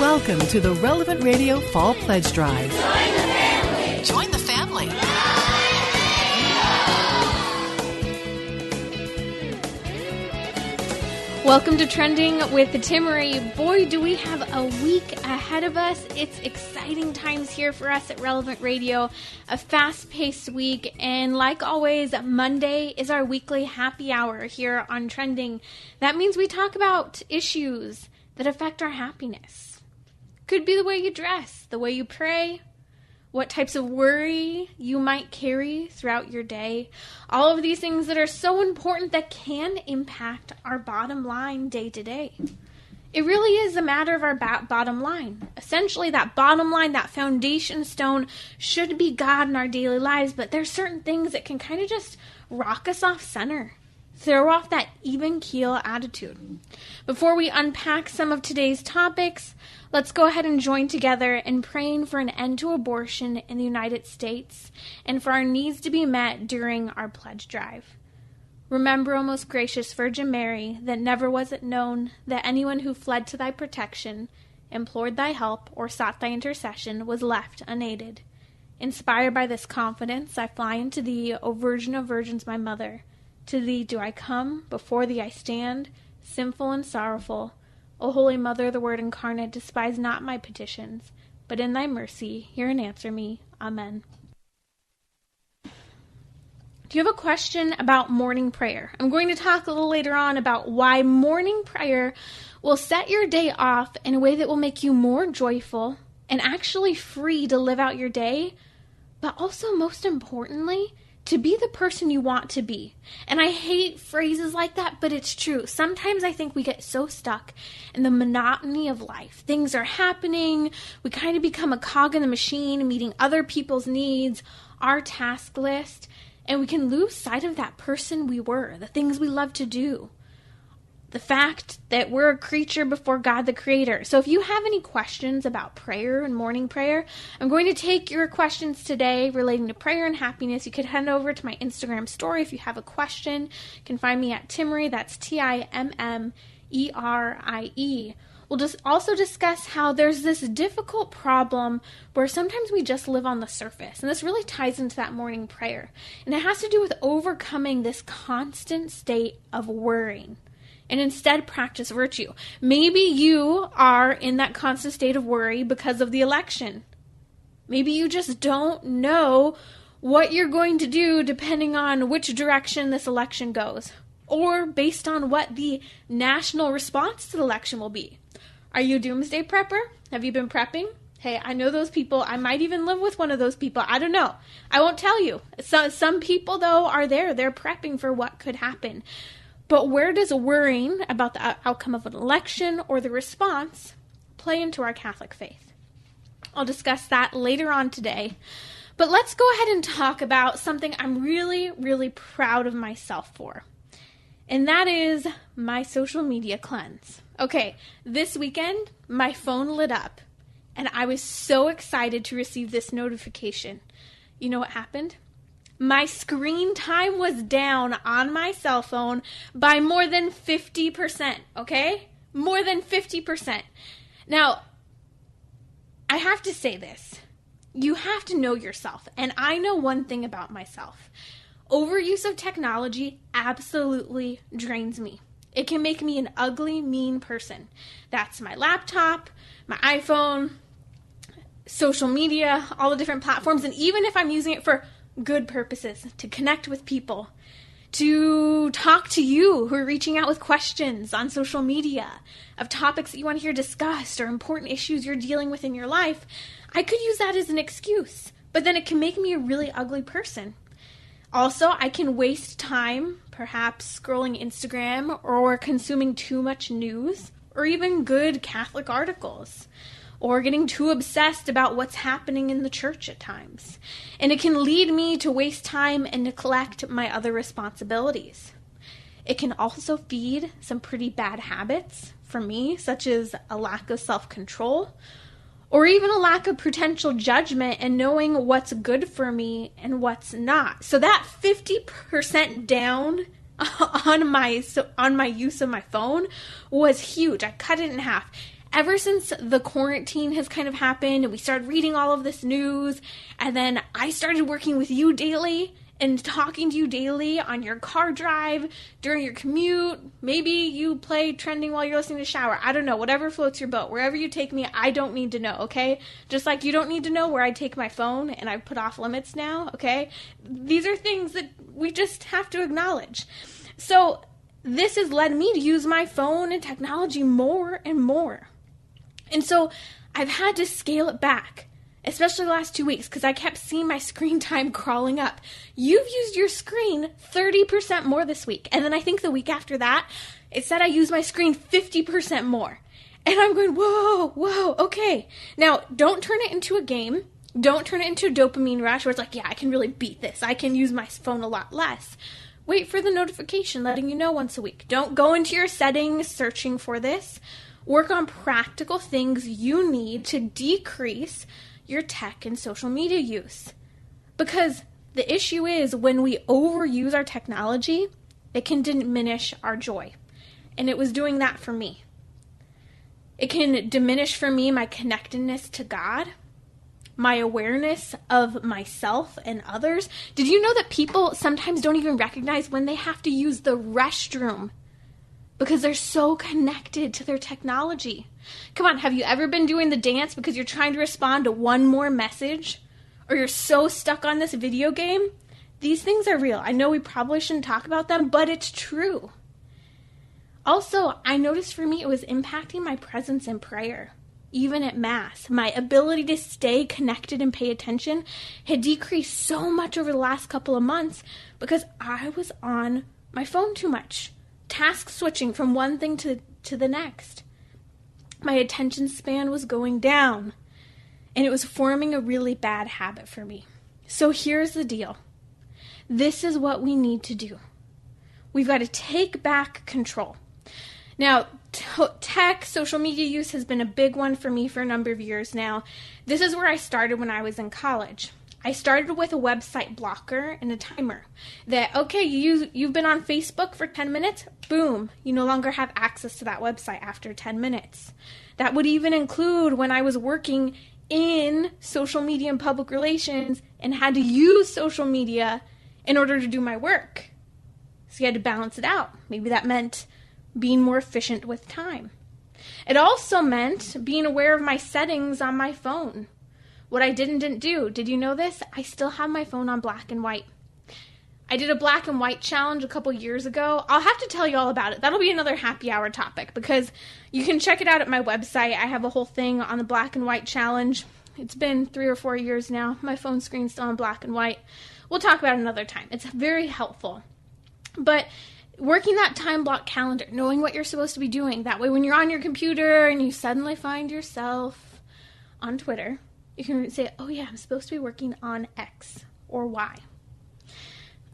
Welcome to the Relevant Radio Fall Pledge Drive. Join the family. Join the family. Welcome to Trending with Timmerie. Boy, do we have a week ahead of us. It's exciting times here for us at Relevant Radio, a fast-paced week, and like always, Monday is our weekly happy hour here on Trending. That means we talk about issues that affect our happiness. Could be the way you dress, the way you pray, what types of worry you might carry throughout your day. All of these things that are so important that can impact our bottom line day to day. It really is a matter of our bottom line. Essentially, that bottom line, that foundation stone should be God in our daily lives, but there's certain things that can kind of just rock us off center. Throw off that even keel attitude. Before we unpack some of today's topics, let's go ahead and join together in praying for an end to abortion in the United States and for our needs to be met during our pledge drive. Remember, O most gracious Virgin Mary, that never was it known that anyone who fled to thy protection, implored thy help, or sought thy intercession was left unaided. Inspired by this confidence, I fly unto thee, O Virgin of Virgins, my mother. To thee do I come, before thee I stand, sinful and sorrowful. O Holy Mother, the Word incarnate, despise not my petitions, but in thy mercy hear and answer me. Amen. Do you have a question about morning prayer? I'm going to talk a little later on about why morning prayer will set your day off in a way that will make you more joyful and actually free to live out your day, but also, most importantly, to be the person you want to be. And I hate phrases like that, but it's true. Sometimes I think we get so stuck in the monotony of life. Things are happening. We kind of become a cog in the machine, meeting other people's needs, our task list, and we can lose sight of that person we were, the things we love to do. The fact that we're a creature before God the Creator. So if you have any questions about prayer and morning prayer, I'm going to take your questions today relating to prayer and happiness. You could head over to my Instagram story if you have a question. You can find me at Timmerie, that's Timmerie. We'll just also discuss how there's this difficult problem where sometimes we just live on the surface. And this really ties into that morning prayer. And it has to do with overcoming this constant state of worrying, and instead practice virtue. Maybe you are in that constant state of worry because of the election. Maybe you just don't know what you're going to do depending on which direction this election goes, or based on what the national response to the election will be. Are you a doomsday prepper? Have you been prepping? Hey, I know those people. I might even live with one of those people. I don't know. I won't tell you. Some people, though, are there. They're prepping for what could happen. But where does worrying about the outcome of an election or the response play into our Catholic faith? I'll discuss that later on today. But let's go ahead and talk about something I'm really, really proud of myself for. And that is my social media cleanse. Okay, this weekend, my phone lit up. And I was so excited to receive this notification. You know what happened? My screen time was down on my cell phone by more than 50%, okay? More than 50%. Now, I have to say this. You have to know yourself, and I know one thing about myself. Overuse of technology absolutely drains me. It can make me an ugly, mean person. That's my laptop, my iPhone, social media, all the different platforms, and even if I'm using it for good purposes, to connect with people, to talk to you who are reaching out with questions on social media of topics that you want to hear discussed or important issues you're dealing with in your life, I could use that as an excuse, but then it can make me a really ugly person. Also, I can waste time, perhaps scrolling Instagram or consuming too much news or even good Catholic articles, or getting too obsessed about what's happening in the church at times. And it can lead me to waste time and neglect my other responsibilities. It can also feed some pretty bad habits for me, such as a lack of self-control, or even a lack of potential judgment and knowing what's good for me and what's not. So that 50% down on my use of my phone was huge. I cut it in half. ever since the quarantine has kind of happened and we started reading all of this news, and then I started working with you daily and talking to you daily on your car drive, during your commute. Maybe you play trending while you're listening to shower. I don't know. Whatever floats your boat. Wherever you take me, I don't need to know, okay? Just like you don't need to know where I take my phone, and I've put off limits now, okay? These are things that we just have to acknowledge. So this has led me to use my phone and technology more and more. And so I've had to scale it back, especially the last 2 weeks, because I kept seeing my screen time crawling up. You've used your screen 30% more this week. And then I think the week after that, it said I used my screen 50% more. And I'm going, whoa, okay. Now, don't turn it into a game. Don't turn it into a dopamine rush where it's like, yeah, I can really beat this. I can use my phone a lot less. Wait for the notification letting you know once a week. Don't go into your settings searching for this. Work on practical things you need to decrease your tech and social media use. Because the issue is when we overuse our technology, it can diminish our joy. And it was doing that for me. It can diminish for me my connectedness to God, my awareness of myself and others. Did you know that people sometimes don't even recognize when they have to use the restroom because they're so connected to their technology? Come on, have you ever been doing the dance because you're trying to respond to one more message? Or you're so stuck on this video game? These things are real. I know we probably shouldn't talk about them, but it's true. Also, I noticed for me it was impacting my presence in prayer. Even at Mass, my ability to stay connected and pay attention had decreased so much over the last couple of months because I was on my phone too much. Task switching from one thing to the next. My attention span was going down, and it was forming a really bad habit for me. So here's the deal. This is what we need to do. We've got to take back control. Now, tech, social media use has been a big one for me for a number of years now. This is where I started when I was in college. I started with a website blocker and a timer that, okay, you've been on Facebook for 10 minutes, boom, you no longer have access to that website after 10 minutes. That would even include when I was working in social media and public relations and had to use social media in order to do my work. So you had to balance it out. Maybe that meant being more efficient with time. It also meant being aware of my settings on my phone. What I didn't do. Did you know this? I still have my phone on black and white. I did a black and white challenge a couple years ago. I'll have to tell you all about it. That'll be another happy hour topic because you can check it out at my website. I have a whole thing on the black and white challenge. It's been 3 or 4 years now. My phone screen's still on black and white. We'll talk about it another time. It's very helpful. But working that time block calendar, knowing what you're supposed to be doing. That way when you're on your computer and you suddenly find yourself on Twitter, you can say, oh yeah, I'm supposed to be working on X or Y.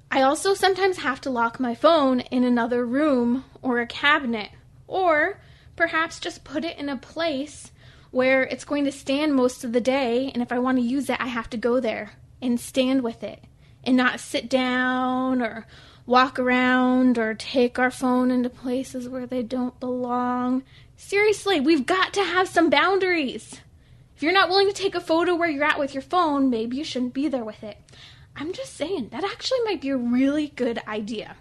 I also sometimes have to lock my phone in another room or a cabinet, or perhaps just put it in a place where it's going to stand most of the day, and if I want to use it, I have to go there and stand with it and not sit down or walk around or take our phone into places where they don't belong. Seriously, we've got to have some boundaries. If you're not willing to take a photo where you're at with your phone, maybe you shouldn't be there with it. I'm just saying, that actually might be a really good idea.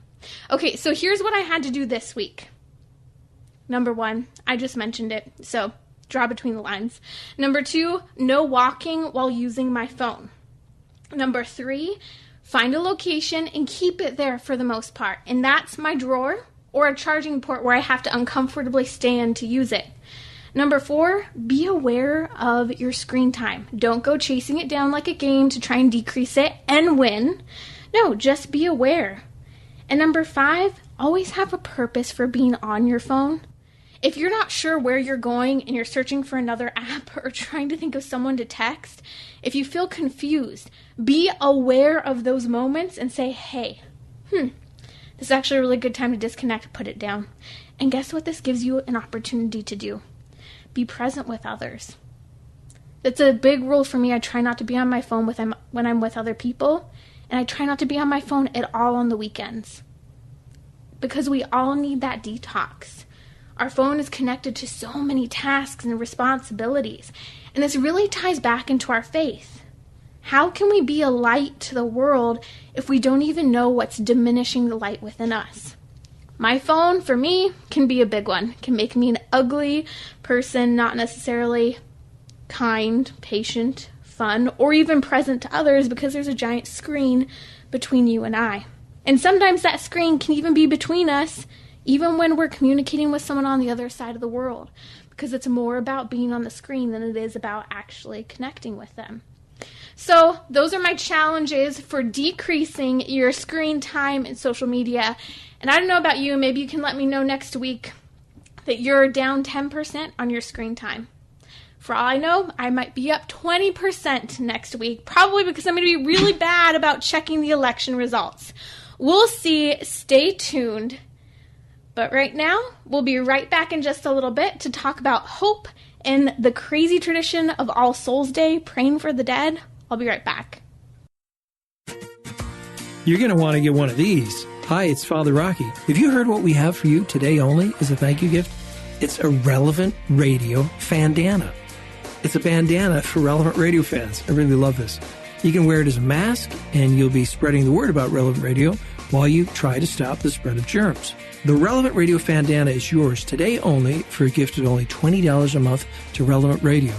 Okay, so here's what I had to do this week. Number 1, I just mentioned it, so draw between the lines. Number 2, no walking while using my phone. Number 3, find a location and keep it there for the most part. And that's my drawer or a charging port where I have to uncomfortably stand to use it. Number 4, be aware of your screen time. Don't go chasing it down like a game to try and decrease it and win. No, just be aware. And number 5, always have a purpose for being on your phone. If you're not sure where you're going and you're searching for another app or trying to think of someone to text, if you feel confused, be aware of those moments and say, hey, this is actually a really good time to disconnect, put it down. And guess what this gives you an opportunity to do? Be present with others. That's a big rule for me. I try not to be on my phone when I'm with other people, and I try not to be on my phone at all on the weekends. Because we all need that detox. Our phone is connected to so many tasks and responsibilities. And this really ties back into our faith. How can we be a light to the world if we don't even know what's diminishing the light within us? My phone, for me, can be a big one. It can make me an ugly person, not necessarily kind, patient, fun, or even present to others because there's a giant screen between you and I. And sometimes that screen can even be between us, even when we're communicating with someone on the other side of the world, because it's more about being on the screen than it is about actually connecting with them. So those are my challenges for decreasing your screen time in social media. And I don't know about you, maybe you can let me know next week that you're down 10% on your screen time. For all I know, I might be up 20% next week, probably because I'm going to be really bad about checking the election results. We'll see. Stay tuned. But right now, we'll be right back in just a little bit to talk about hope and the crazy tradition of All Souls Day, praying for the dead. I'll be right back. You're going to want to get one of these. Hi, it's Father Rocky. Have you heard what we have for you today only as a thank you gift? It's a Relevant Radio Fandana. It's a bandana for Relevant Radio fans. I really love this. You can wear it as a mask, and you'll be spreading the word about Relevant Radio while you try to stop the spread of germs. The Relevant Radio Fandana is yours today only for a gift of only $20 a month to Relevant Radio.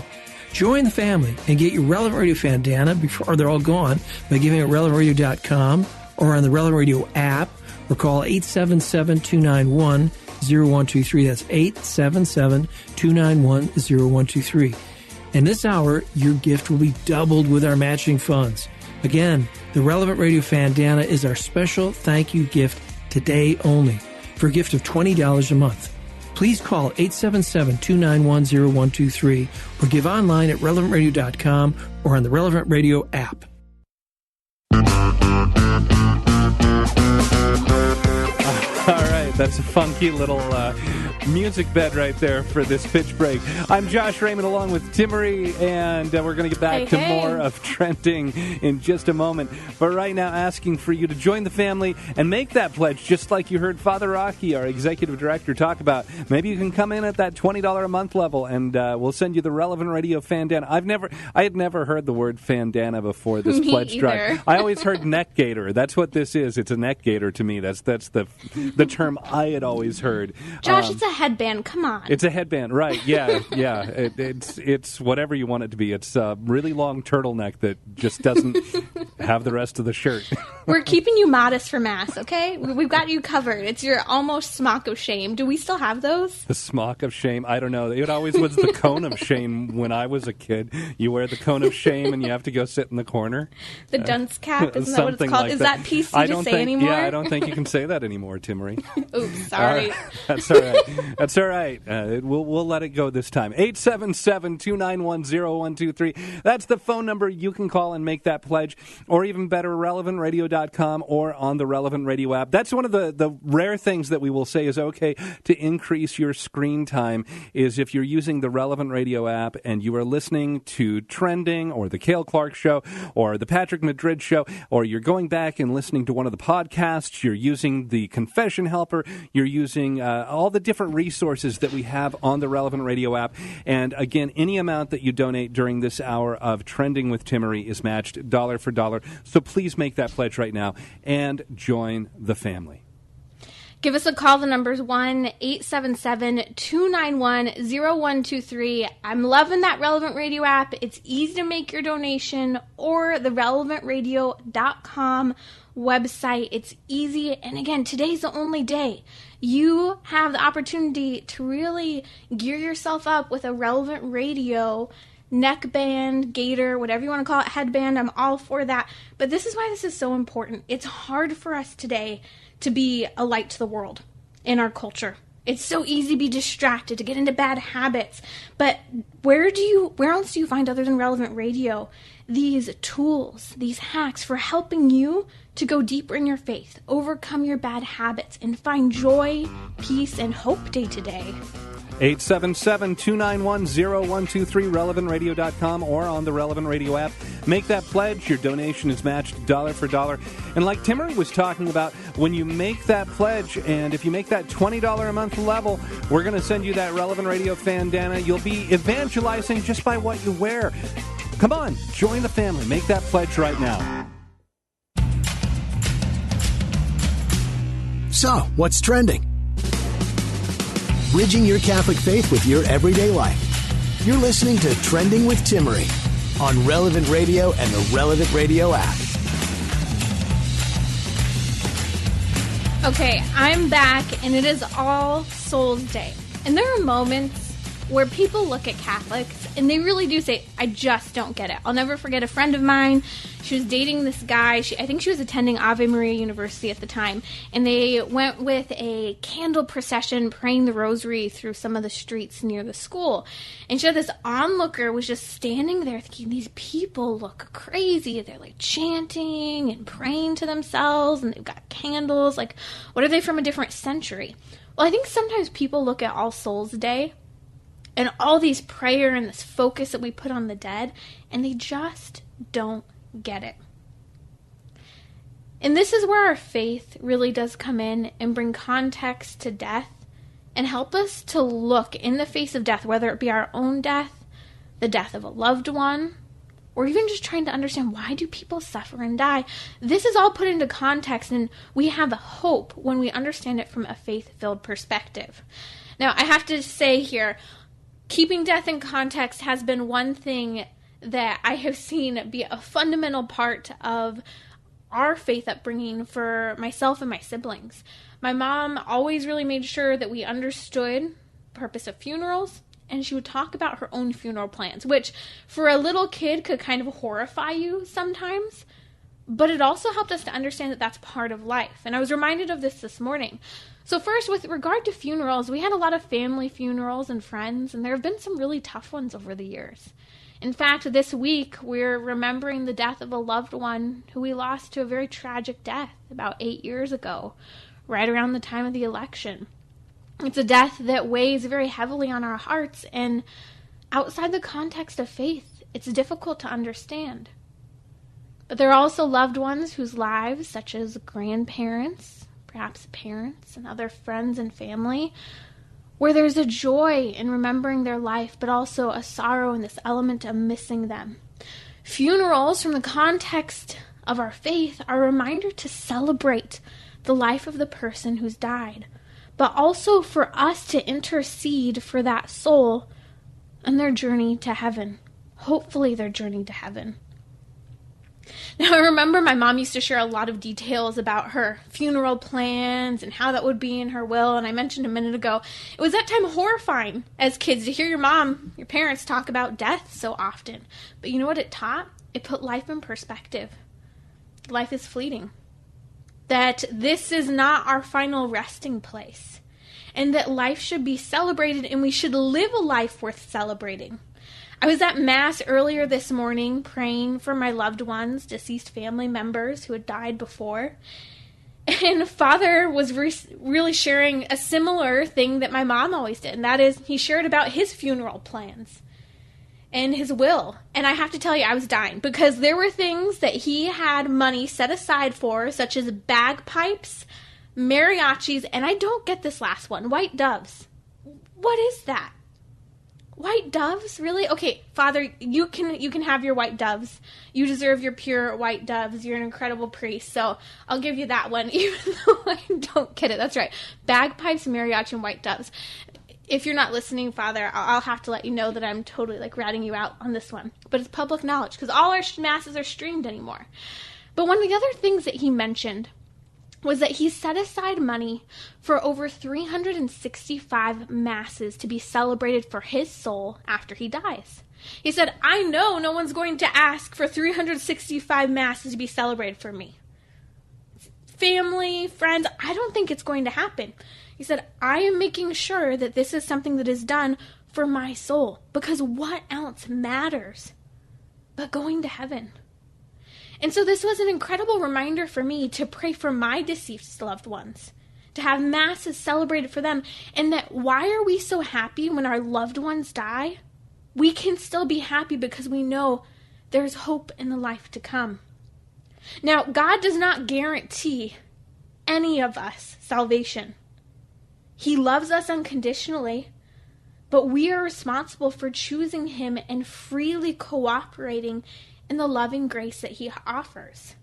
Join the family and get your Relevant Radio Fandana before they're all gone by giving it relevantradio.com or on the Relevant Radio app, or call 877-291-0123. That's 877-291-0123. And this hour, your gift will be doubled with our matching funds. Again, the Relevant Radio Fandana is our special thank you gift today only for a gift of $20 a month. Please call 877-291-0123 or give online at relevantradio.com or on the Relevant Radio app. All right, that's a funky little music bed right there for this pitch break. I'm Josh Raymond along with Timmery, and we're going to get back to more of Trending in just a moment. But right now, asking for you to join the family and make that pledge, just like you heard Father Rocky, our executive director, talk about. Maybe you can come in at that $20 a month level, and we'll send you the Relevant Radio Fandana. I had never heard the word Fandana before this pledge drive. I always heard neck gaiter. That's what this is. It's a neck gaiter to me. That's the term I had always heard. Josh, it's a headband. Come on. It's a headband, right? Yeah, yeah. It's whatever you want it to be. It's a really long turtleneck that just doesn't have the rest of the shirt. We're keeping you modest for Mass, okay? We've got you covered. It's your almost smock of shame. Do we still have those? The smock of shame? I don't know. It always was the cone of shame when I was a kid. You wear the cone of shame and you have to go sit in the corner. The dunce cap? Isn't that what it's called? Like Is that PC to say anymore? Yeah, I don't think you can say that anymore, Timmery. Oops, sorry. That's all right. That's all right. We'll let it go this time. 877-291-0123. That's the phone number you can call and make that pledge. Or even better, relevantradio.com or on the Relevant Radio app. That's one of the rare things that we will say is okay to increase your screen time is if you're using the Relevant Radio app and you are listening to Trending or the Cale Clark Show or the Patrick Madrid Show, or you're going back and listening to one of the podcasts, you're using the Confession Helper, you're using all the different resources that we have on the Relevant Radio app. And again, any amount that you donate during this hour of Trending with Timmery is matched dollar for dollar. So please make that pledge right now and join the family. Give us a call. The number's 1-877-291-0123. I'm loving that Relevant Radio app. It's easy to make your donation, or the relevantradio.com website. It's easy. And again, today's the only day. You have the opportunity to really gear yourself up with a Relevant Radio neckband, gaiter, whatever you want to call it, headband. I'm all for that. But this is why this is so important. It's hard for us today to be a light to the world in our culture. It's so easy to be distracted, to get into bad habits. But where else do you find, other than Relevant Radio, these tools, these hacks for helping you to go deeper in your faith, overcome your bad habits, and find joy, peace, and hope day to day? 877-291-0123, relevantradio.com, or on the Relevant Radio app. Make that pledge. Your donation is matched dollar for dollar. And like Timmery was talking about, when you make that pledge, and if you make that $20 a month level, we're going to send you that Relevant Radio Fandana. You'll be evangelizing just by what you wear. Come on, join the family. Make that pledge right now. So, what's trending? Bridging your Catholic faith with your everyday life. You're listening to Trending with Timmery on Relevant Radio and the Relevant Radio app. Okay, I'm back, and it is All Souls Day. And there are moments where people look at Catholics, and they really do say, I just don't get it. I'll never forget a friend of mine. She was dating this guy. I think she was attending Ave Maria University at the time. And they went with a candle procession praying the rosary through some of the streets near the school. And she had this onlooker was just standing there thinking, these people look crazy. They're like chanting and praying to themselves, and they've got candles. Like, what are they from a different century? Well, I think sometimes people look at All Souls Day and all these prayer and this focus that we put on the dead, and they just don't get it. And this is where our faith really does come in and bring context to death and help us to look in the face of death, whether it be our own death, the death of a loved one, or even just trying to understand, why do people suffer and die? This is all put into context, and we have hope when we understand it from a faith-filled perspective. Now, I have to say here, keeping death in context has been one thing that I have seen be a fundamental part of our faith upbringing for myself and my siblings. My mom always really made sure that we understood the purpose of funerals, and she would talk about her own funeral plans, which for a little kid could kind of horrify you sometimes, but it also helped us to understand that that's part of life. And I was reminded of this morning. So first, with regard to funerals, we had a lot of family funerals and friends, and there have been some really tough ones over the years. In fact, this week, we're remembering the death of a loved one who we lost to a very tragic death about 8 years ago, right around the time of the election. It's a death that weighs very heavily on our hearts, and outside the context of faith, it's difficult to understand. But there are also loved ones whose lives, such as grandparents, perhaps parents and other friends and family, where there's a joy in remembering their life, but also a sorrow in this element of missing them. Funerals, from the context of our faith, are a reminder to celebrate the life of the person who's died, but also for us to intercede for that soul and their journey to heaven. Hopefully their journey to heaven. Now, I remember my mom used to share a lot of details about her funeral plans and how that would be in her will, and I mentioned a minute ago, it was that time horrifying as kids to hear your parents talk about death so often. But you know what it taught? It put life in perspective. Life is fleeting. That this is not our final resting place, and that life should be celebrated, and we should live a life worth celebrating. I was at Mass earlier this morning praying for my loved ones, deceased family members who had died before. And Father was really sharing a similar thing that my mom always did, and that is he shared about his funeral plans and his will. And I have to tell you, I was dying, because there were things that he had money set aside for, such as bagpipes, mariachis, and I don't get this last one, white doves. What is that? White doves? Really? Okay, Father, you can have your white doves. You deserve your pure white doves. You're an incredible priest, so I'll give you that one, even though I don't get it. That's right. Bagpipes, mariachi, and white doves. If you're not listening, Father, I'll have to let you know that I'm totally, ratting you out on this one. But it's public knowledge, because all our masses are streamed anymore. But one of the other things that he mentioned was that he set aside money for over 365 masses to be celebrated for his soul after he dies. He said, I know no one's going to ask for 365 masses to be celebrated for me. Family, friends, I don't think it's going to happen. He said, I am making sure that this is something that is done for my soul, because what else matters but going to heaven? And so this was an incredible reminder for me to pray for my deceased loved ones, to have masses celebrated for them, and that why are we so happy when our loved ones die? We can still be happy because we know there's hope in the life to come. Now, God does not guarantee any of us salvation. He loves us unconditionally, but we are responsible for choosing Him and freely cooperating in the loving grace that He offers.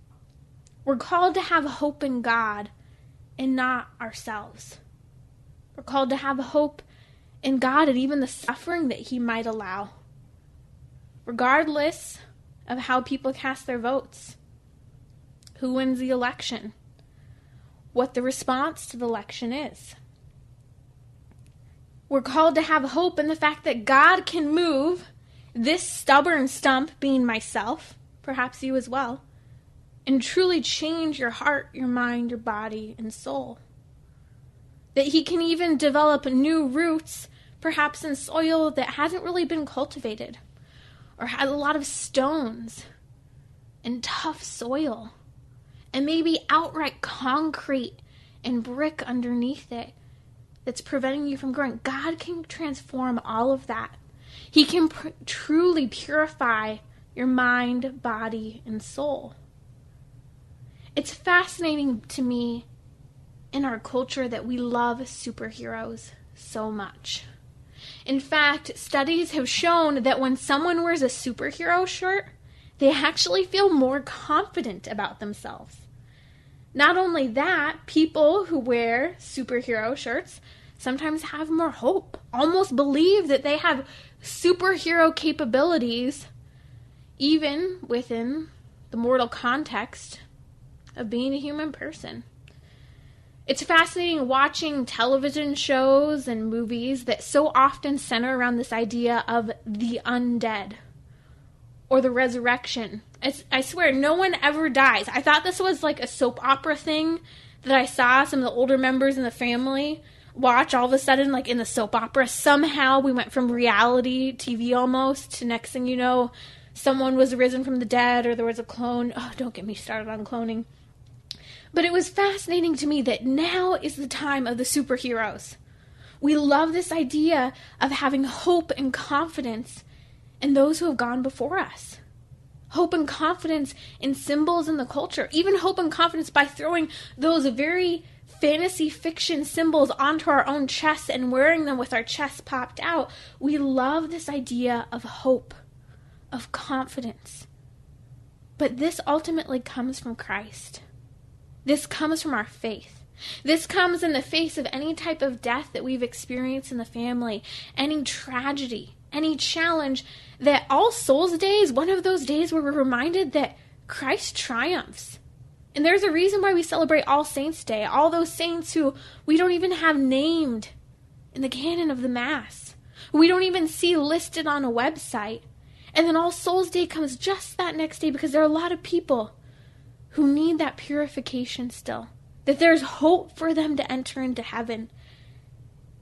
We're called to have hope in God and not ourselves. We're called to have hope in God and even the suffering that He might allow, regardless of how people cast their votes, who wins the election, what the response to the election is. We're called to have hope in the fact that God can move this stubborn stump, being myself, perhaps you as well, and truly change your heart, your mind, your body, and soul. That He can even develop new roots, perhaps in soil that hasn't really been cultivated, or has a lot of stones and tough soil, and maybe outright concrete and brick underneath it that's preventing you from growing. God can transform all of that. He can truly purify your mind, body, and soul. It's fascinating to me in our culture that we love superheroes so much. In fact, studies have shown that when someone wears a superhero shirt, they actually feel more confident about themselves. Not only that, people who wear superhero shirts sometimes have more hope, almost believe that they have superhero capabilities, even within the mortal context of being a human person. It's fascinating watching television shows and movies that so often center around this idea of the undead or the resurrection. I swear, no one ever dies. I thought this was like a soap opera thing that I saw some of the older members in the family watch. All of a sudden, like in the soap opera, somehow we went from reality TV almost to next thing you know, someone was risen from the dead or there was a clone. Oh, don't get me started on cloning. But it was fascinating to me that now is the time of the superheroes. We love this idea of having hope and confidence in those who have gone before us. Hope and confidence in symbols in the culture. Even hope and confidence by throwing those very fantasy fiction symbols onto our own chests and wearing them with our chests popped out. We love this idea of hope, of confidence. But this ultimately comes from Christ. This comes from our faith. This comes in the face of any type of death that we've experienced in the family, any tragedy, any challenge, that All Souls Day is one of those days where we're reminded that Christ triumphs. And there's a reason why we celebrate All Saints Day, all those saints who we don't even have named in the canon of the Mass. We don't even see listed on a website. And then All Souls Day comes just that next day because there are a lot of people who need that purification still, that there's hope for them to enter into heaven.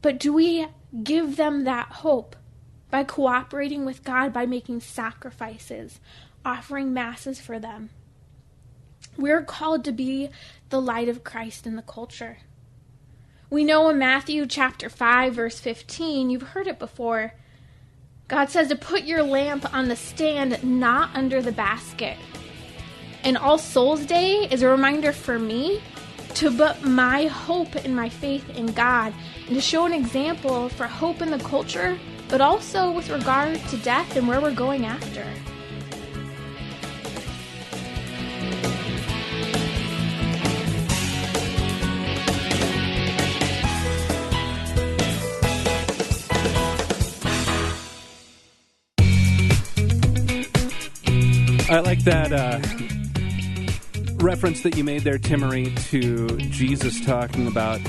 But do we give them that hope by cooperating with God, by making sacrifices, offering masses for them? We're called to be the light of Christ in the culture. We know in Matthew chapter 5, verse 15, you've heard it before, God says to put your lamp on the stand, not under the basket. And All Souls Day is a reminder for me to put my hope and my faith in God and to show an example for hope in the culture, but also with regard to death and where we're going after. I like that reference that you made there, Timmery, to Jesus talking about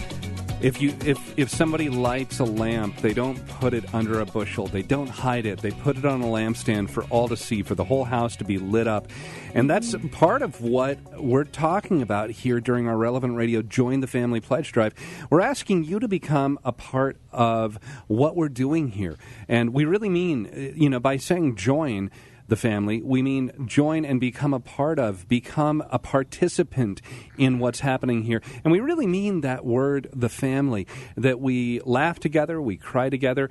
if somebody lights a lamp, they don't put it under a bushel, they don't hide it, they put it on a lampstand for all to see, for the whole house to be lit up. And that's part of what we're talking about here during our Relevant Radio Join the Family Pledge Drive. We're asking you to become a part of what we're doing here. And we really mean, by saying join, the family. We mean join and become a part of, become a participant in what's happening here. And we really mean that word, the family, that we laugh together, we cry together,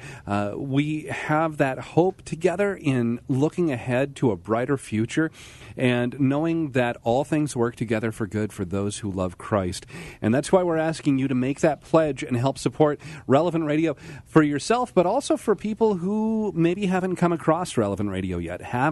we have that hope together in looking ahead to a brighter future and knowing that all things work together for good for those who love Christ. And that's why we're asking you to make that pledge and help support Relevant Radio for yourself, but also for people who maybe haven't come across Relevant Radio yet, haven't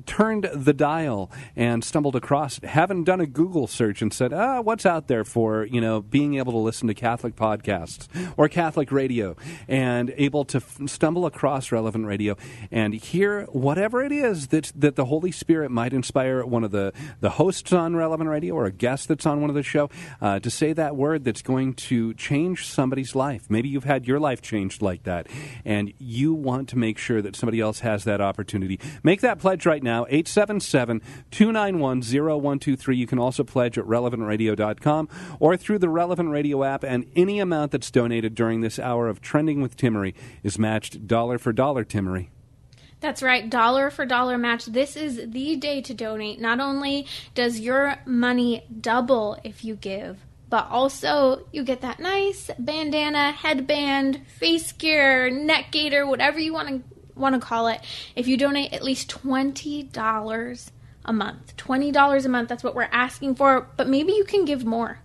turned the dial and stumbled across it, haven't done a Google search and said, what's out there for, being able to listen to Catholic podcasts or Catholic radio, and able to stumble across Relevant Radio and hear whatever it is that the Holy Spirit might inspire one of the hosts on Relevant Radio or a guest that's on one of the show to say that word that's going to change somebody's life. Maybe you've had your life changed like that, and you want to make sure that somebody else has that opportunity. Make that pledge right now, 877-291-0123. You can also pledge at relevantradio.com or through the Relevant Radio app, and any amount that's donated during this hour of Trending with Timmery is matched dollar for dollar, Timmery. That's right, dollar for dollar match. This is the day to donate. Not only does your money double if you give, but also you get that nice bandana, headband, face gear, neck gaiter, whatever you want to call it. If you donate at least $20 a month. $20 a month, that's what we're asking for. But maybe you can give more.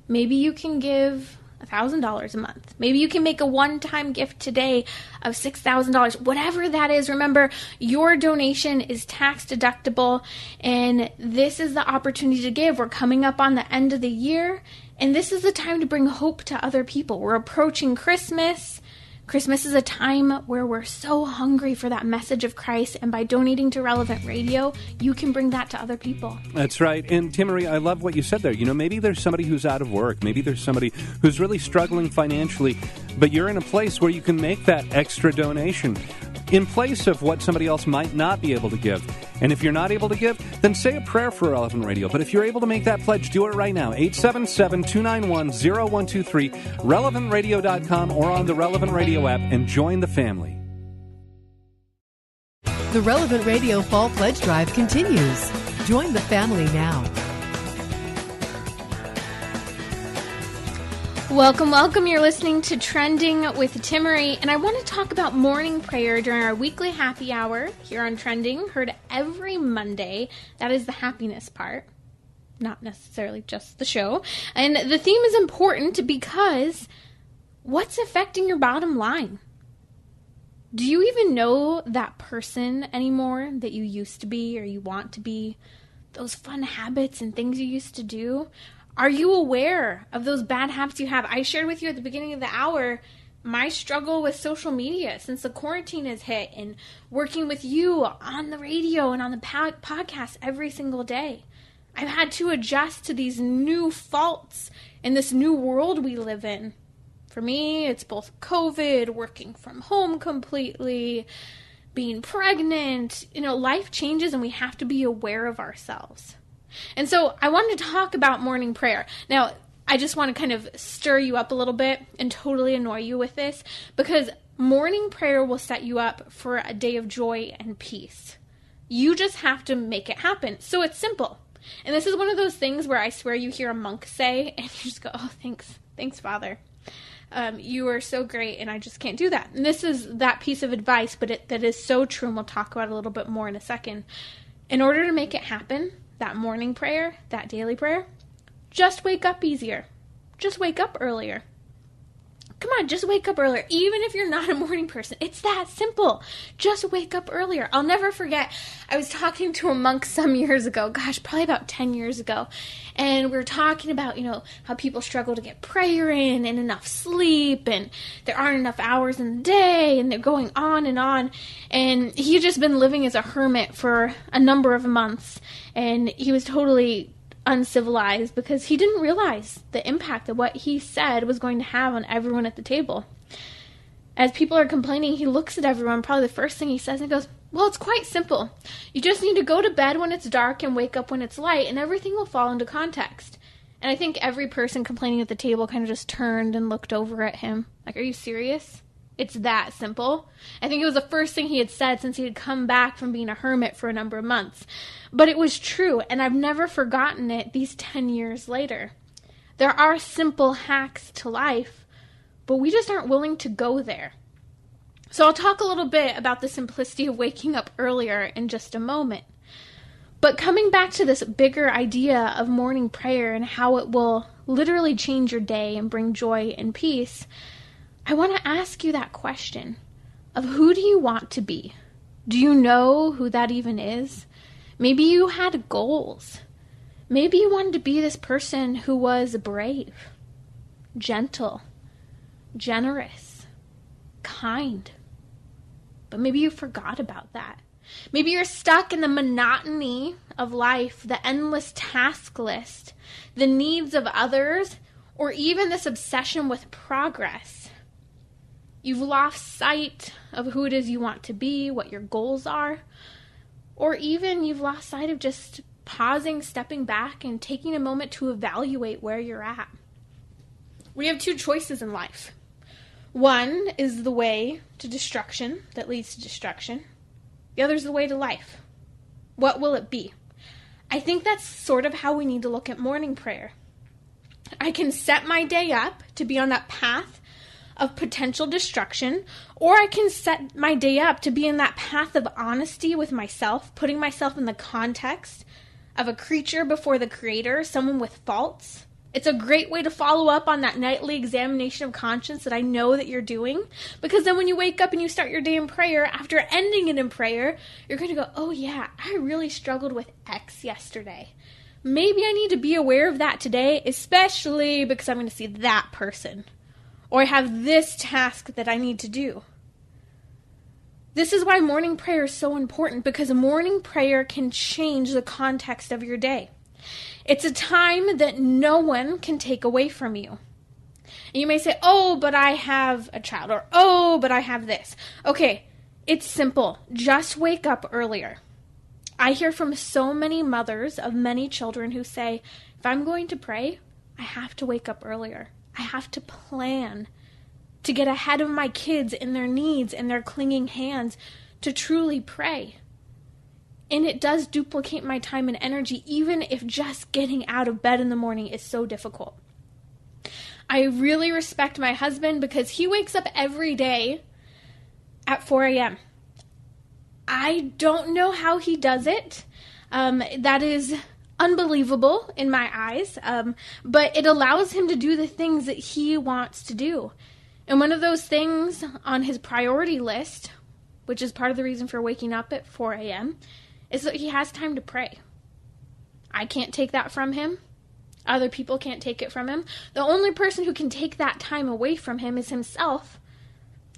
Maybe you can give $1,000 a month. Maybe you can make a one-time gift today of $6,000. Whatever that is, remember, your donation is tax deductible, and this is the opportunity to give. We're coming up on the end of the year, and this is the time to bring hope to other people. We're approaching Christmas. Christmas is a time where we're so hungry for that message of Christ, and by donating to Relevant Radio, you can bring that to other people. That's right. And Timmery, I love what you said there. Maybe there's somebody who's out of work. Maybe there's somebody who's really struggling financially, but you're in a place where you can make that extra donation in place of what somebody else might not be able to give. And if you're not able to give, then say a prayer for Relevant Radio. But if you're able to make that pledge, do it right now. 877-291-0123, relevantradio.com, or on the Relevant Radio app, and join the family. The Relevant Radio Fall Pledge Drive continues. Join the family now. Welcome, welcome. You're listening to Trending with Timmery, and I want to talk about morning prayer during our weekly happy hour here on Trending, heard every Monday. That is the happiness part, not necessarily just the show. And the theme is important because what's affecting your bottom line? Do you even know that person anymore that you used to be or you want to be? Those fun habits and things you used to do? Are you aware of those bad habits you have? I shared with you at the beginning of the hour my struggle with social media since the quarantine has hit, and working with you on the radio and on the podcast every single day. I've had to adjust to these new faults in this new world we live in. For me, it's both COVID, working from home completely, being pregnant. Life changes and we have to be aware of ourselves. And so I wanted to talk about morning prayer. Now, I just want to kind of stir you up a little bit and totally annoy you with this, because morning prayer will set you up for a day of joy and peace. You just have to make it happen. So it's simple. And this is one of those things where I swear you hear a monk say, and you just go, oh, thanks, Father. You are so great, and I just can't do that. And this is that piece of advice, but that is so true, and we'll talk about it a little bit more in a second. In order to make it happen, that morning prayer, that daily prayer, just wake up easier. Just wake up earlier. Come on, just wake up earlier. Even if you're not a morning person, it's that simple. Just wake up earlier. I'll never forget, I was talking to a monk some years ago, probably about 10 years ago, and we were talking about, how people struggle to get prayer in and enough sleep, and there aren't enough hours in the day, and they're going on, and he had just been living as a hermit for a number of months, and he was totally uncivilized because he didn't realize the impact that what he said was going to have on everyone at the table. As people are complaining, he looks at everyone, probably the first thing he says, and goes, well, it's quite simple. You just need to go to bed when it's dark and wake up when it's light, and everything will fall into context. And I think every person complaining at the table kind of just turned and looked over at him. Like, are you serious? It's that simple. I think it was the first thing he had said since he had come back from being a hermit for a number of months. But it was true, and I've never forgotten it these 10 years later. There are simple hacks to life, but we just aren't willing to go there. So I'll talk a little bit about the simplicity of waking up earlier in just a moment. But coming back to this bigger idea of morning prayer and how it will literally change your day and bring joy and peace, I want to ask you that question of who do you want to be? Do you know who that even is? Maybe you had goals. Maybe you wanted to be this person who was brave, gentle, generous, kind. But maybe you forgot about that. Maybe you're stuck in the monotony of life, the endless task list, the needs of others, or even this obsession with progress. You've lost sight of who it is you want to be, what your goals are, or even you've lost sight of just pausing, stepping back, and taking a moment to evaluate where you're at. We have two choices in life. One is the way to destruction that leads to destruction. The other is the way to life. What will it be? I think that's sort of how we need to look at morning prayer. I can set my day up to be on that path of potential destruction, or I can set my day up to be in that path of honesty with myself, putting myself in the context of a creature before the Creator, someone with faults. It's a great way to follow up on that nightly examination of conscience that I know that you're doing, because then when you wake up and you start your day in prayer, after ending it in prayer, you're going to go, oh yeah, I really struggled with X yesterday. Maybe I need to be aware of that today, especially because I'm going to see that person. Or I have this task that I need to do. This is why morning prayer is so important, because morning prayer can change the context of your day. It's a time that no one can take away from you. And you may say, oh, but I have a child, or oh, but I have this. Okay, it's simple. Just wake up earlier. I hear from so many mothers of many children who say, if I'm going to pray, I have to wake up earlier. I have to plan to get ahead of my kids in their needs and their clinging hands to truly pray. And it does duplicate my time and energy, even if just getting out of bed in the morning is so difficult. I really respect my husband because he wakes up every day at 4 a.m. I don't know how he does it. That is unbelievable in my eyes, but it allows him to do the things that he wants to do. And one of those things on his priority list, which is part of the reason for waking up at 4 a.m., is that he has time to pray. I can't take that from him. Other people can't take it from him. The only person who can take that time away from him is himself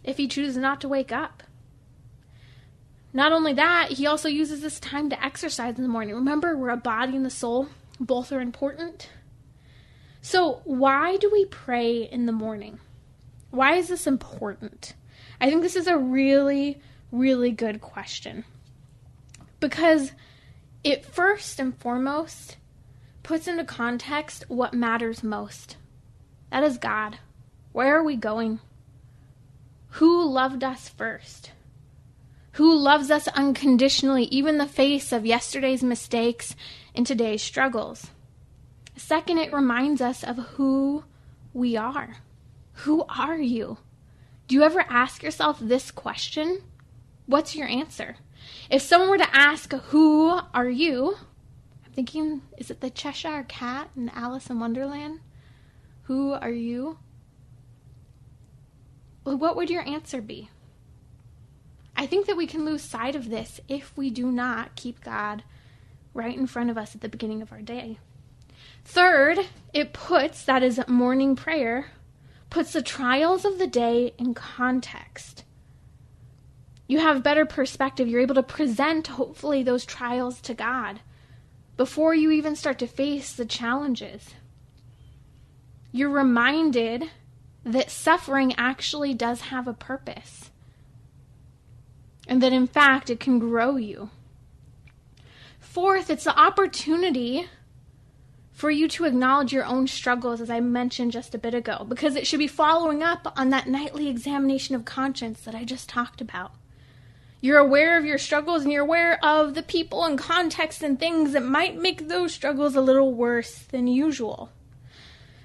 if he chooses not to wake up. Not only that, he also uses this time to exercise in the morning. Remember, we're a body and the soul. Both are important. So why do we pray in the morning? Why is this important? I think this is a really, really good question. Because it first and foremost puts into context what matters most. That is God. Where are we going? Who loved us first? Who loves us unconditionally, even in the face of yesterday's mistakes and today's struggles? Second, it reminds us of who we are. Who are you? Do you ever ask yourself this question? What's your answer? If someone were to ask, who are you? I'm thinking, is it the Cheshire Cat in Alice in Wonderland? Who are you? Well, what would your answer be? I think that we can lose sight of this if we do not keep God right in front of us at the beginning of our day. Third, it puts, that is morning prayer, puts the trials of the day in context. You have better perspective. You're able to present, hopefully, those trials to God before you even start to face the challenges. You're reminded that suffering actually does have a purpose, and that, in fact, it can grow you. Fourth, it's the opportunity for you to acknowledge your own struggles, as I mentioned just a bit ago, because it should be following up on that nightly examination of conscience that I just talked about. You're aware of your struggles, and you're aware of the people and context and things that might make those struggles a little worse than usual.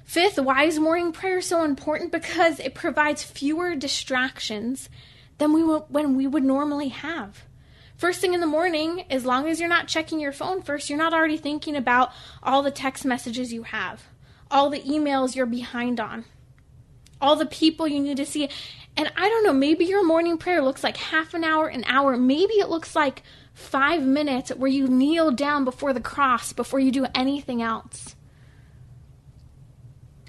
Fifth, why is morning prayer so important? Because it provides fewer distractions than when we would normally have. First thing in the morning, as long as you're not checking your phone first, you're not already thinking about all the text messages you have, all the emails you're behind on, all the people you need to see. And I don't know, maybe your morning prayer looks like half an hour. Maybe it looks like 5 minutes where you kneel down before the cross before you do anything else.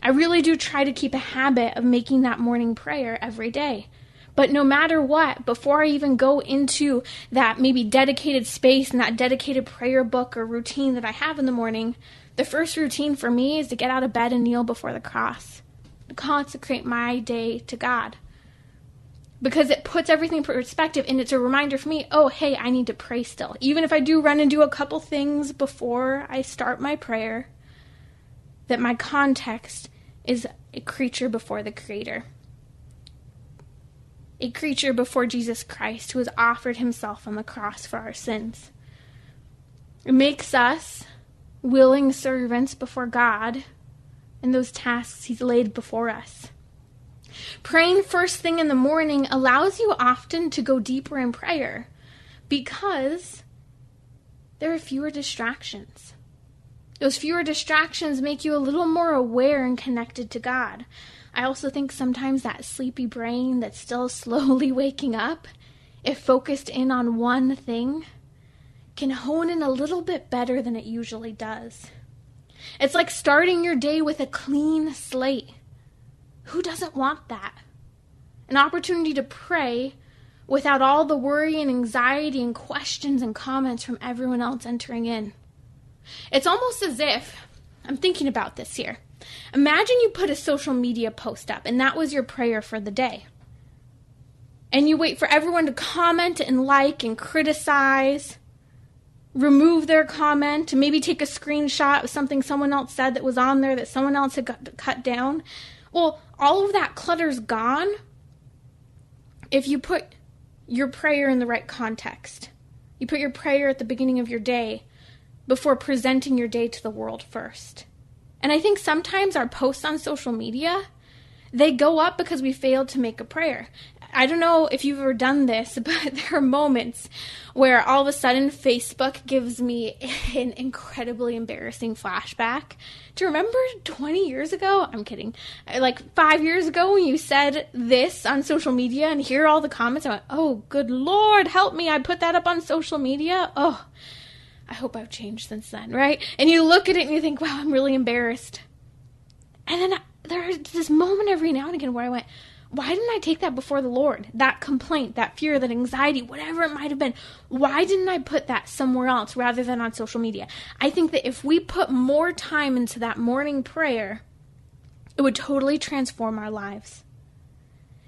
I really do try to keep a habit of making that morning prayer every day. But no matter what, before I even go into that maybe dedicated space and that dedicated prayer book or routine that I have in the morning, the first routine for me is to get out of bed and kneel before the cross, to consecrate my day to God. Because it puts everything in perspective, and it's a reminder for me, oh, hey, I need to pray still. Even if I do run and do a couple things before I start my prayer, that my context is a creature before the Creator. A creature before Jesus Christ, who has offered himself on the cross for our sins. It makes us willing servants before God in those tasks he's laid before us. Praying first thing in the morning allows you often to go deeper in prayer because there are fewer distractions. Those fewer distractions make you a little more aware and connected to God. I also think sometimes that sleepy brain that's still slowly waking up, if focused in on one thing, can hone in a little bit better than it usually does. It's like starting your day with a clean slate. Who doesn't want that? An opportunity to pray without all the worry and anxiety and questions and comments from everyone else entering in. It's almost as if, I'm thinking about this here, imagine you put a social media post up and that was your prayer for the day. And you wait for everyone to comment and like and criticize, remove their comment, maybe take a screenshot of something someone else said that was on there that someone else had got cut down. Well, all of that clutter's gone if you put your prayer in the right context. You put your prayer at the beginning of your day before presenting your day to the world first. And I think sometimes our posts on social media, they go up because we failed to make a prayer. I don't know if you've ever done this, but there are moments where all of a sudden Facebook gives me an incredibly embarrassing flashback to remember 20 years ago. I'm kidding. Like 5 years ago when you said this on social media and hear all the comments. I went, oh, good Lord, help me. I put that up on social media. Oh, I hope I've changed since then, right? And you look at it and you think, wow, I'm really embarrassed. And then there's this moment every now and again where I went, why didn't I take that before the Lord? That complaint, that fear, that anxiety, whatever it might have been. Why didn't I put that somewhere else rather than on social media? I think that if we put more time into that morning prayer, it would totally transform our lives.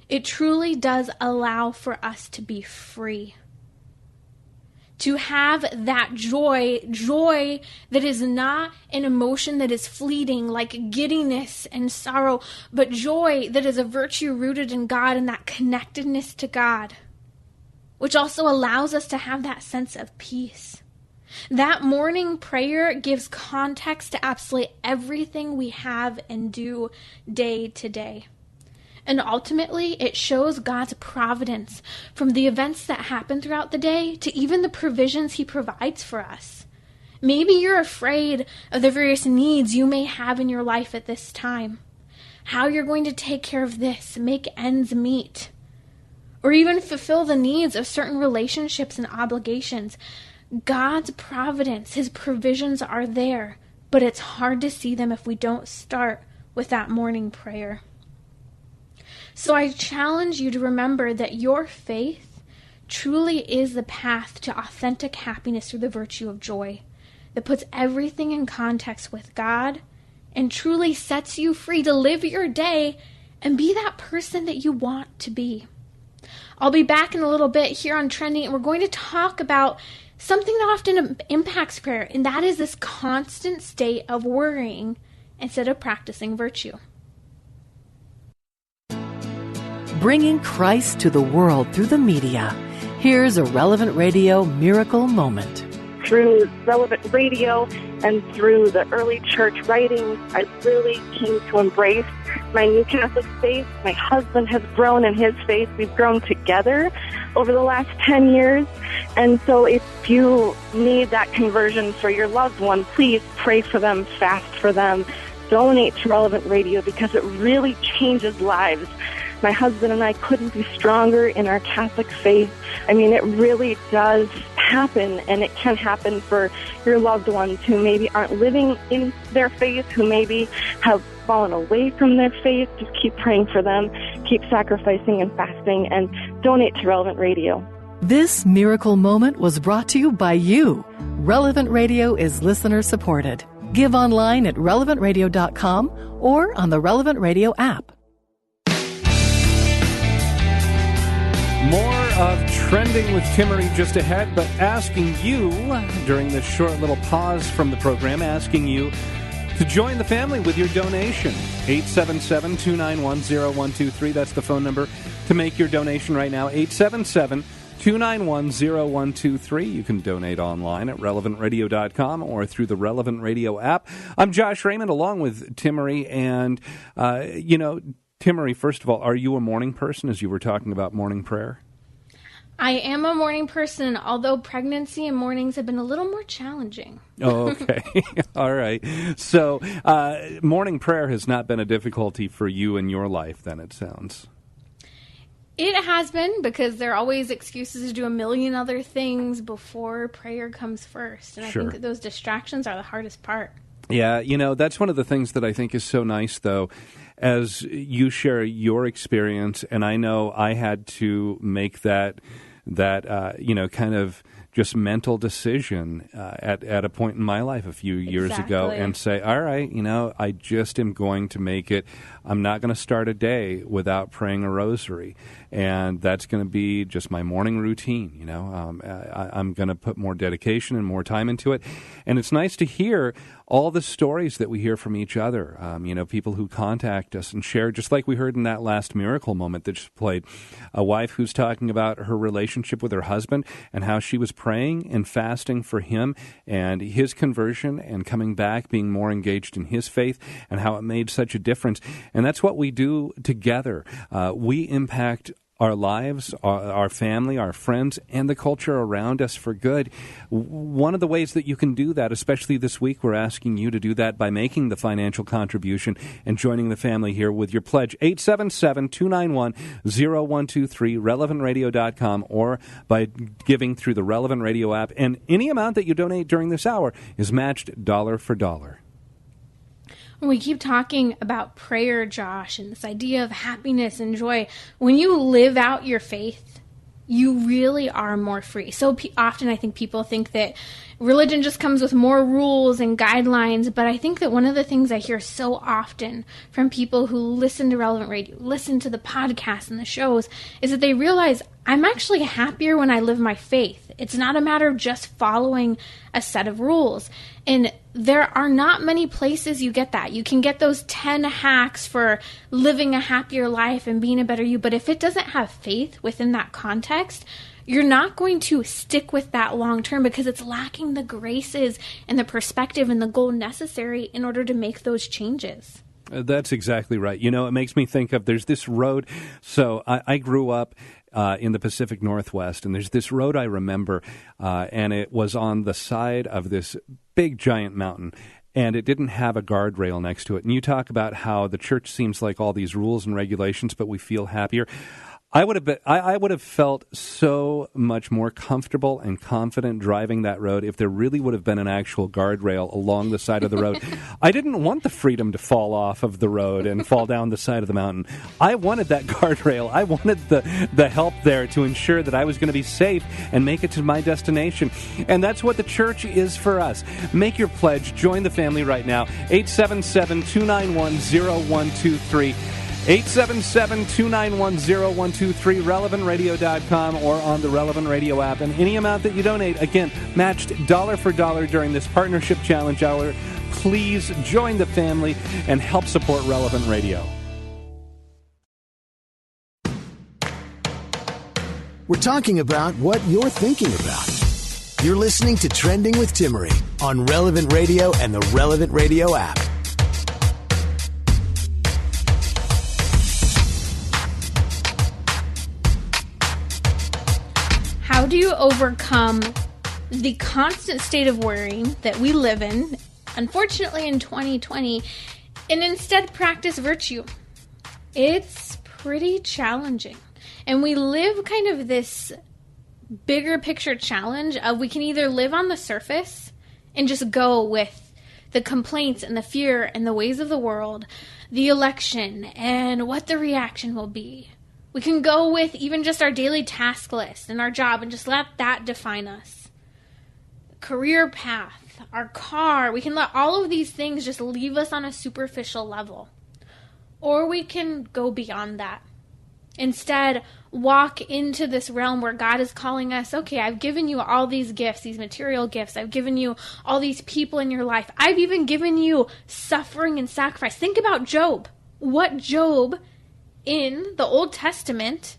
It truly does allow for us to be free. To have that joy that is not an emotion that is fleeting like giddiness and sorrow, but joy that is a virtue rooted in God and that connectedness to God, which also allows us to have that sense of peace. That morning prayer gives context to absolutely everything we have and do day to day. And ultimately, it shows God's providence from the events that happen throughout the day to even the provisions he provides for us. Maybe you're afraid of the various needs you may have in your life at this time. How you're going to take care of this, make ends meet, or even fulfill the needs of certain relationships and obligations. God's providence, his provisions are there, but it's hard to see them if we don't start with that morning prayer. So I challenge you to remember that your faith truly is the path to authentic happiness through the virtue of joy that puts everything in context with God and truly sets you free to live your day and be that person that you want to be. I'll be back in a little bit here on Trending, and we're going to talk about something that often impacts prayer, and that is this constant state of worrying instead of practicing virtue. Bringing Christ to the world through the media. Here's a Relevant Radio Miracle Moment. Through Relevant Radio and through the early church writings, I really came to embrace my new Catholic faith. My husband has grown in his faith. We've grown together over the last 10 years. And so if you need that conversion for your loved one, please pray for them, fast for them, donate to Relevant Radio because it really changes lives. My husband and I couldn't be stronger in our Catholic faith. I mean, it really does happen, and it can happen for your loved ones who maybe aren't living in their faith, who maybe have fallen away from their faith. Just keep praying for them, keep sacrificing and fasting, and donate to Relevant Radio. This miracle moment was brought to you by you. Relevant Radio is listener supported. Give online at relevantradio.com or on the Relevant Radio app. More of Trending with Timmery just ahead, but asking you, during this short little pause from the program, asking you to join the family with your donation. 877-291-0123. That's the phone number to make your donation right now. 877-291-0123. You can donate online at relevantradio.com or through the Relevant Radio app. I'm Josh Raymond along with Timmery, and, Timmery, first of all, are you a morning person, as you were talking about morning prayer? I am a morning person, although pregnancy and mornings have been a little more challenging. Oh, okay. All right. So morning prayer has not been a difficulty for you in your life, then, it sounds. It has been, because there are always excuses to do a million other things before prayer comes first. And I think that those distractions are the hardest part. Yeah, that's one of the things that I think is so nice, though, as you share your experience, and I know I had to make that kind of just mental decision at a point in my life a few years ago, and say, all right, I just am going to make it. I'm not going to start a day without praying a rosary, and that's going to be just my morning routine. I'm going to put more dedication and more time into it, and it's nice to hear all the stories that we hear from each other. People who contact us and share, just like we heard in that last miracle moment that just played, a wife who's talking about her relationship with her husband and how she was praying and fasting for him and his conversion and coming back, being more engaged in his faith, and how it made such a difference. And that's what we do together. We impact our lives, our family, our friends, and the culture around us for good. One of the ways that you can do that, especially this week, we're asking you to do that by making the financial contribution and joining the family here with your pledge. 877-291-0123, relevantradio.com, or by giving through the Relevant Radio app. And any amount that you donate during this hour is matched dollar for dollar. We keep talking about prayer, Josh, and this idea of happiness and joy. When you live out your faith, you really are more free. So often I think people think that religion just comes with more rules and guidelines, but I think that one of the things I hear so often from people who listen to Relevant Radio, listen to the podcasts and the shows, is that they realize I'm actually happier when I live my faith. It's not a matter of just following a set of rules. And there are not many places you get that. You can get those 10 hacks for living a happier life and being a better you, but if it doesn't have faith within that context, you're not going to stick with that long term because it's lacking the graces and the perspective and the goal necessary in order to make those changes. That's exactly right. It makes me think of, there's this road. So I grew up in the Pacific Northwest, and there's this road I remember, and it was on the side of this big giant mountain, and it didn't have a guardrail next to it. And you talk about how the church seems like all these rules and regulations, but we feel happier. I would have felt so much more comfortable and confident driving that road if there really would have been an actual guardrail along the side of the road. I didn't want the freedom to fall off of the road and fall down the side of the mountain. I wanted that guardrail. I wanted the help there to ensure that I was going to be safe and make it to my destination. And that's what the church is for us. Make your pledge. Join the family right now. 877-291-0123. 877-291-0123, relevantradio.com, or on the Relevant Radio app. And any amount that you donate, again, matched dollar for dollar during this Partnership Challenge Hour. Please join the family and help support Relevant Radio. We're talking about what you're thinking about. You're listening to Trending with Timmerie on Relevant Radio and the Relevant Radio app. How do you overcome the constant state of worrying that we live in, unfortunately in 2020, and instead practice virtue? It's pretty challenging. And we live kind of this bigger picture challenge of we can either live on the surface and just go with the complaints and the fear and the ways of the world, the election, and what the reaction will be. We can go with even just our daily task list and our job and just let that define us. Career path, our car, we can let all of these things just leave us on a superficial level. Or we can go beyond that. Instead, walk into this realm where God is calling us, okay, I've given you all these gifts, these material gifts. I've given you all these people in your life. I've even given you suffering and sacrifice. Think about Job. What Job in the Old Testament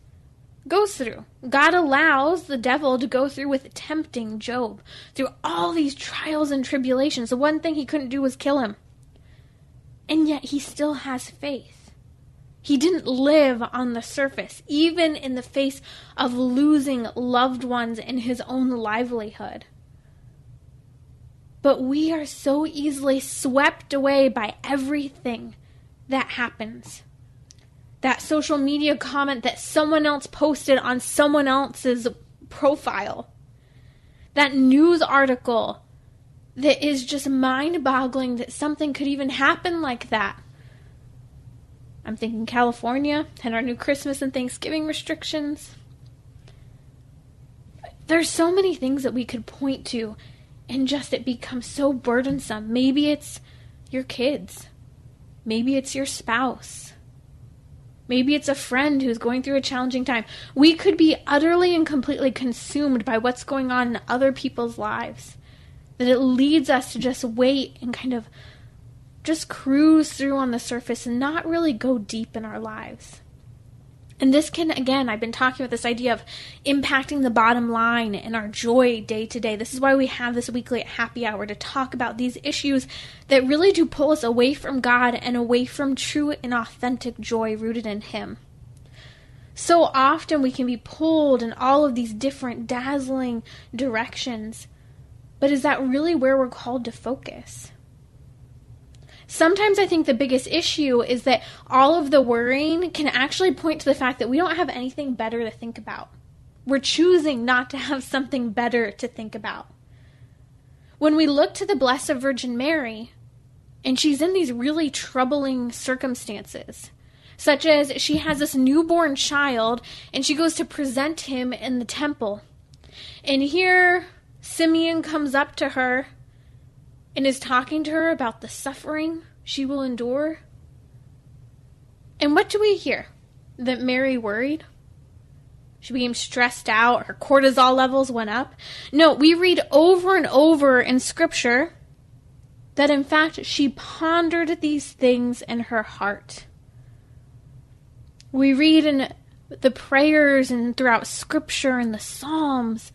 goes through. God allows the devil to go through with tempting Job through all these trials and tribulations. The one thing he couldn't do was kill him. And yet he still has faith. He didn't live on the surface, even in the face of losing loved ones and his own livelihood. But we are so easily swept away by everything that happens. That social media comment that someone else posted on someone else's profile. That news article that is just mind-boggling that something could even happen like that. I'm thinking California and our new Christmas and Thanksgiving restrictions. There's so many things that we could point to and just it becomes so burdensome. Maybe it's your kids. Maybe it's your spouse. Maybe it's a friend who's going through a challenging time. We could be utterly and completely consumed by what's going on in other people's lives. That it leads us to just wait and kind of just cruise through on the surface and not really go deep in our lives. And this can, again, I've been talking about this idea of impacting the bottom line and our joy day to day. This is why we have this weekly happy hour to talk about these issues that really do pull us away from God and away from true and authentic joy rooted in Him. So often we can be pulled in all of these different dazzling directions, but is that really where we're called to focus? Sometimes I think the biggest issue is that all of the worrying can actually point to the fact that we don't have anything better to think about. We're choosing not to have something better to think about. When we look to the Blessed Virgin Mary, and she's in these really troubling circumstances, such as she has this newborn child, and she goes to present him in the temple. And here, Simeon comes up to her and is talking to her about the suffering she will endure. And what do we hear? That Mary worried? She became stressed out. Her cortisol levels went up. No, we read over and over in Scripture that in fact she pondered these things in her heart. We read in the prayers and throughout Scripture and the Psalms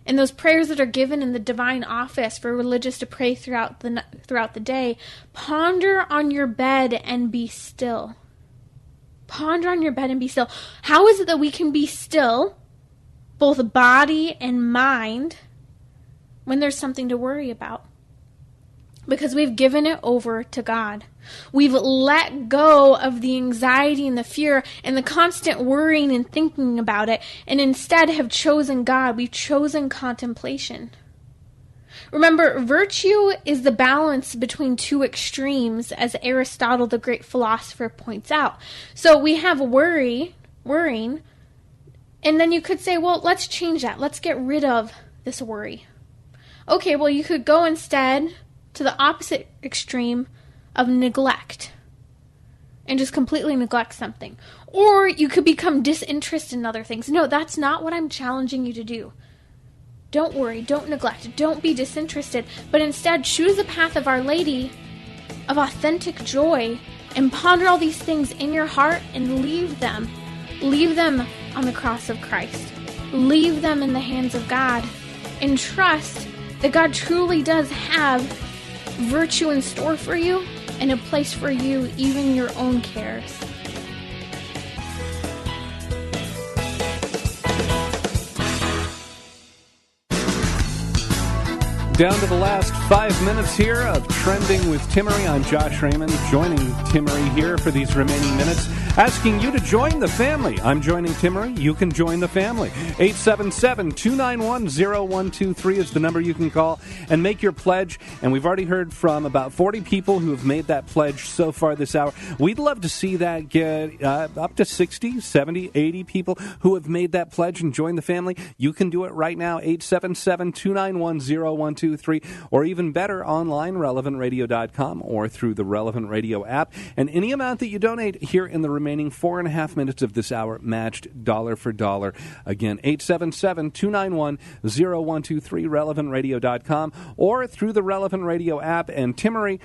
and those prayers that are given in the divine office for religious to pray throughout the day, ponder on your bed and be still. Ponder on your bed and be still. How is it that we can be still, both body and mind, when there's something to worry about? Because we've given it over to God. We've let go of the anxiety and the fear and the constant worrying and thinking about it, and instead have chosen God. We've chosen contemplation. Remember, virtue is the balance between two extremes, as Aristotle, the great philosopher, points out. So we have worrying, and then you could say, well, let's change that. Let's get rid of this worry. Okay, well, you could go instead to the opposite extreme of neglect. and just completely neglect something. Or you could become disinterested in other things. No, that's not what I'm challenging you to do. Don't worry, don't neglect, don't be disinterested, but instead choose the path of Our Lady, of authentic joy, and ponder all these things in your heart and leave them. Leave them on the cross of Christ. Leave them in the hands of God, and trust that God truly does have virtue in store for you and a place for you, even your own cares. Down to the last 5 minutes here of Trending with Timmerie. I'm Josh Raymond, joining Timmerie here for these remaining minutes, asking you to join the family. I'm joining Timmerie. You can join the family. 877-291-0123 is the number you can call and make your pledge. And we've already heard from about 40 people who have made that pledge so far this hour. We'd love to see that get up to 60, 70, 80 people who have made that pledge and join the family. You can do it right now, 877-291-0123. Or even better, online, relevantradio.com, or through the Relevant Radio app. And any amount that you donate here in the remaining 4.5 minutes of this hour, matched dollar for dollar. Again, 877-291-0123, relevantradio.com, or through the Relevant Radio app. And Timmerie,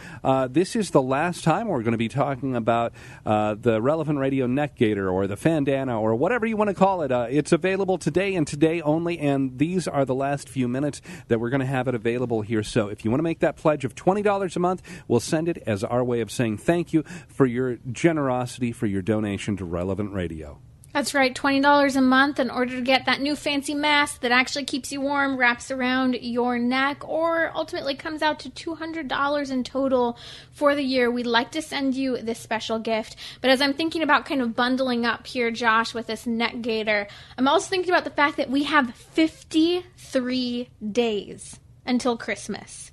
this is the last time we're going to be talking about the Relevant Radio neck gaiter or the Fandana or whatever you want to call it. It's available today and today only, and these are the last few minutes that we're going to have it available here. So if you want to make that pledge of $20 a month, we'll send it as our way of saying thank you for your generosity, for your donation to Relevant Radio. That's right, $20 a month in order to get that new fancy mask that actually keeps you warm, wraps around your neck, or ultimately comes out to $200 in total for the year. We'd like to send you this special gift. But as I'm thinking about kind of bundling up here, Josh, with this neck gaiter, I'm also thinking about the fact that we have 53 days until Christmas.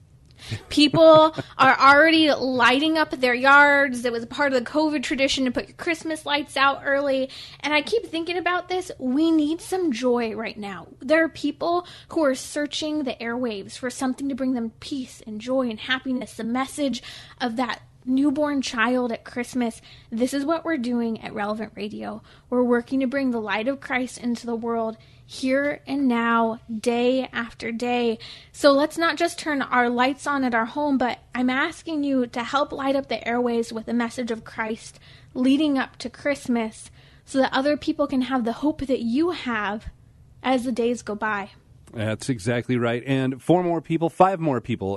People are already lighting up their yards. It was part of the COVID tradition to put your Christmas lights out early. And I keep thinking about this. We need some joy right now. There are people who are searching the airwaves for something to bring them peace and joy and happiness. The message of that newborn child at Christmas. This is what we're doing at Relevant Radio. We're working to bring the light of Christ into the world here and now, day after day. So let's not just turn our lights on at our home, but I'm asking you to help light up the airways with the message of Christ leading up to Christmas so that other people can have the hope that you have as the days go by. That's exactly right. And 5 more people,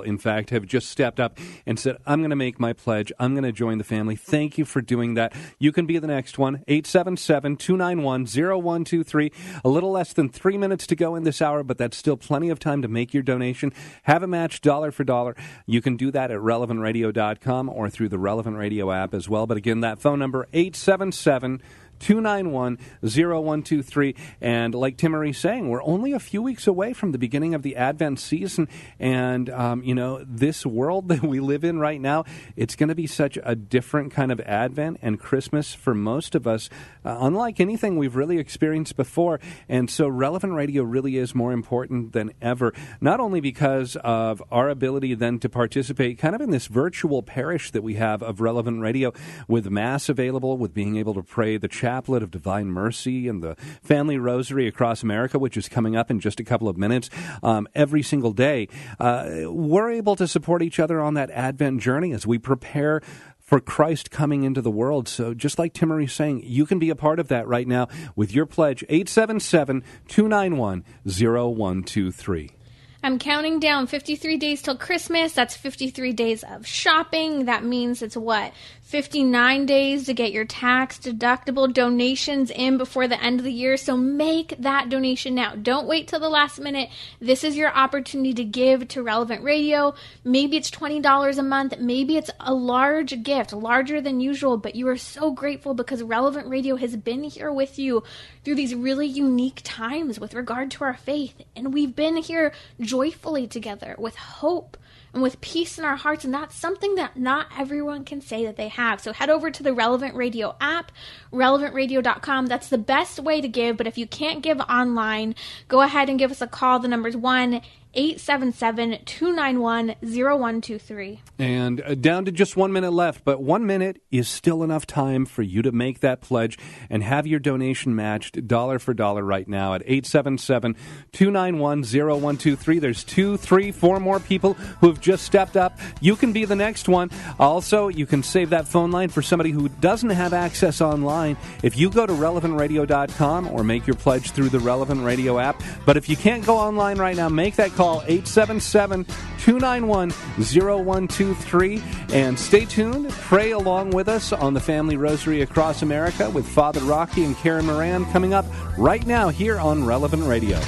in fact, have just stepped up and said, I'm going to make my pledge. I'm going to join the family. Thank you for doing that. You can be the next one. 877-291-0123. A little less than 3 minutes to go in this hour, but that's still plenty of time to make your donation. Have a match dollar for dollar. You can do that at relevantradio.com or through the Relevant Radio app as well. But again, that phone number, 877-291-0123. And like Timmerie's saying, we're only a few weeks away from the beginning of the Advent season. And, this world that we live in right now, it's going to be such a different kind of Advent and Christmas for most of us, unlike anything we've really experienced before. And so Relevant Radio really is more important than ever, not only because of our ability then to participate kind of in this virtual parish that we have of Relevant Radio, with Mass available, with being able to pray the Chaplet of Divine Mercy and the Family Rosary across America, which is coming up in just a couple of minutes, every single day. We're able to support each other on that Advent journey as we prepare for Christ coming into the world. So just like Timmerie's saying, you can be a part of that right now with your pledge, 877-291-0123. I'm counting down 53 days till Christmas. That's 53 days of shopping. That means it's 59 days to get your tax-deductible donations in before the end of the year. So make that donation now. Don't wait till the last minute. This is your opportunity to give to Relevant Radio. Maybe it's $20 a month. Maybe it's a large gift, larger than usual, but you are so grateful because Relevant Radio has been here with you through these really unique times with regard to our faith. And we've been here joyfully together with hope and with peace in our hearts, and that's something that not everyone can say that they have. So head over to the Relevant Radio app, relevantradio.com. That's the best way to give, but if you can't give online, go ahead and give us a call. The number's 1 877-291-0123. And down to just 1 minute left, but 1 minute is still enough time for you to make that pledge and have your donation matched dollar for dollar right now at 877-291-0123. There's 2, 3, 4 more people who have just stepped up. You can be the next one. Also, you can save that phone line for somebody who doesn't have access online. If you go to relevantradio.com or make your pledge through the Relevant Radio app. But if you can't go online right now, make that call, 877-291-0123. And stay tuned. Pray along with us on the Family Rosary Across America with Father Rocky and Karen Moran coming up right now here on Relevant Radio.